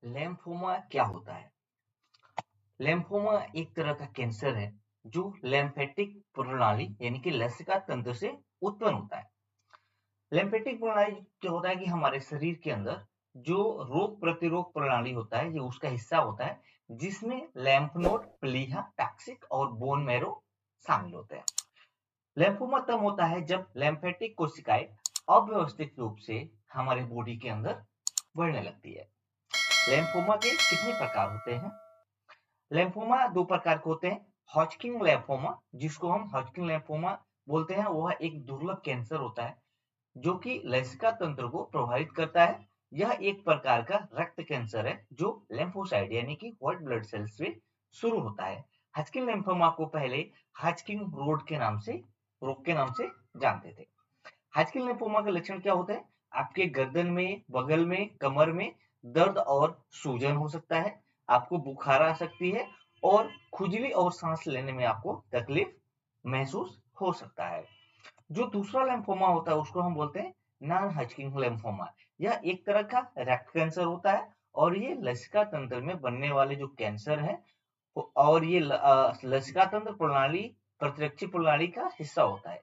लैम्फोमा क्या होता है? लैम्फोमा एक तरह का कैंसर है जो लैम्फेटिक प्रणाली यानी कि लसिका तंत्र से उत्पन्न होता है। लैम्फेटिक प्रणाली क्या होता है कि हमारे शरीर के अंदर जो रोग प्रतिरोध प्रणाली होता है, ये उसका हिस्सा होता है, जिसमें लैम्फ नोड, प्लीहा, टैक्सिक और बोन मैरो शामिल होते हैं। लैम्फोमा तब होता है जब लैम्फेटिक कोशिकाएं अव्यवस्थित रूप से हमारे बॉडी के अंदर बढ़ने लगती है। लैम्फोमा के कितने प्रकार होते हैं? लैम्फोमा 2 प्रकार के होते हैं। हॉजकिन लैम्फोमा, जिसको हम हॉजकिन लैम्फोमा बोलते हैं, वह एक दुर्लभ कैंसर होता है जो कि लसिका तंत्र को प्रभावित करता है। यह एक प्रकार का रक्त कैंसर है जो lymphocyte यानी कि व्हाइट ब्लड सेल्स से शुरू होता है। हॉजकिन लिम्फोमा को पहले हॉजकिन रोग के नाम से जानते थे। हॉजकिन लिम्फोमा के लक्षण क्या होते हैं? आपके गर्दन में, बगल में, कमर में दर्द और सूजन हो सकता है। आपको बुखार आ सकती है और खुजली और सांस लेने में आपको तकलीफ महसूस हो सकता है। जो दूसरा लिम्फोमा होता है उसको हम बोलते हैं नॉन हॉजकिन लिम्फोमा। यह एक तरह का रक्त कैंसर होता है और ये लसिका तंत्र में बनने वाले जो कैंसर है और ये लसिका तंत्र प्रणाली प्रतिरक्षी प्रणाली का हिस्सा होता है।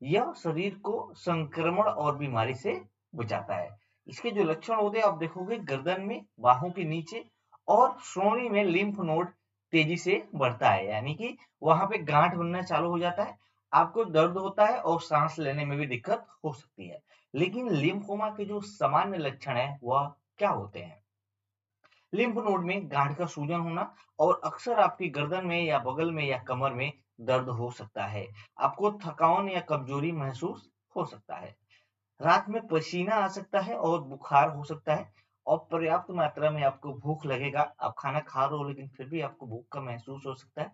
यह शरीर को संक्रमण और बीमारी से बचाता है। इसके जो लक्षण होते हैं आप देखोगे गर्दन में, बाहों के नीचे और श्रोणि में लिम्फ नोड तेजी से बढ़ता है, यानी कि वहां पे गांठ बनना चालू हो जाता है। आपको दर्द होता है और सांस लेने में भी दिक्कत हो सकती है। लेकिन लिम्फोमा के जो सामान्य लक्षण है वह क्या होते हैं? लिम्फ नोड में गांठ का सूजन होना और अक्सर आपकी गर्दन में या बगल में या कमर में दर्द हो सकता है। आपको थकान या कमजोरी महसूस हो सकता है। रात में पसीना आ सकता है और बुखार हो सकता है और पर्याप्त मात्रा में आपको भूख लगेगा। आप खाना खा रहे हो लेकिन फिर भी आपको भूख का महसूस हो सकता है।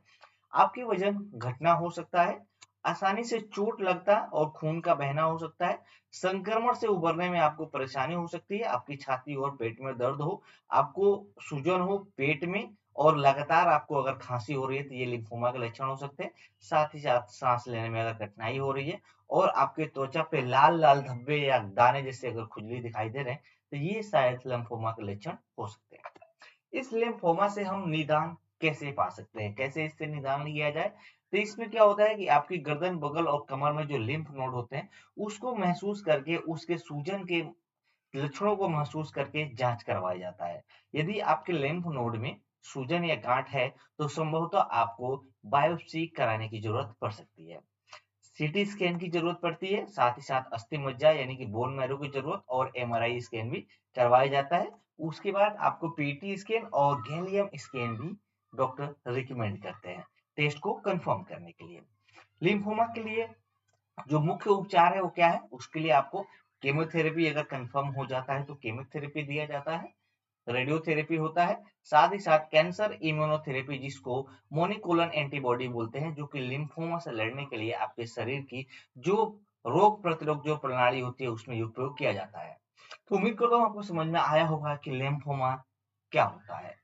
आपकी वजन घटना हो सकता है। आसानी से चोट लगता और खून का बहना हो सकता है। संक्रमण से उबरने में आपको परेशानी हो सकती है। आपकी छाती और पेट में दर्द हो, आपको सूजन हो पेट में और लगातार आपको अगर खांसी हो रही है तो ये लिम्फोमा के लक्षण हो सकते हैं। साथ ही साथ सांस लेने में अगर कठिनाई हो रही है और आपके त्वचा पे लाल-लाल धब्बे या दाने जैसे अगर खुजली दिखाई दे रहे हैं, तो ये शायद लिम्फोमा के लक्षण हो सकते हैं। इस लिम्फोमा से हम निदान कैसे पा सकते हैं? कैसे इससे निदान लिया जाए? तो इसमें क्या होता है कि आपकी गर्दन, बगल और कमर में जो लिम्फ नोड होते हैं, उसको महसूस करके उसके सूजन के लक्षणों को महसूस करके जांच करवाया जाता है। यदि आपके लिम्फ नोड में सूजन या गांठ है, तो संभवतः आपको बायोप्सी कराने की जरूरत पड़ सकती है। सीटी स्कैन की जरूरत पड़ती है, साथ ही साथ अस्थि मज्जा यानी कि बोन मैरो की जरूरत और एमआरआई स्कैन भी करवाया जाता है। उसके बाद आपको पीटी स्कैन और गैलियम स्कैन भी डॉक्टर रिकमेंड करते हैं टेस्ट को कंफर्म करने के लिए। लिम्फोमा के लिए जो मुख्य उपचार है वो क्या है? उसके लिए आपको केमोथेरेपी अगर कंफर्म हो जाता है तो केमोथेरेपी दिया जाता है। रेडियोथेरेपी होता है। साथ ही साथ कैंसर इम्यूनोथेरेपी जिसको मोनिक्लोनल एंटीबॉडी बोलते हैं, जो कि लिम्फोमा से लड़ने के लिए आपके शरीर की जो रोग प्रतिरोध जो प्रणाली होती है उसमें उपयोग किया जाता है। तो उम्मीद करता हूँ आपको समझ में आया होगा कि लिम्फोमा क्या होता है।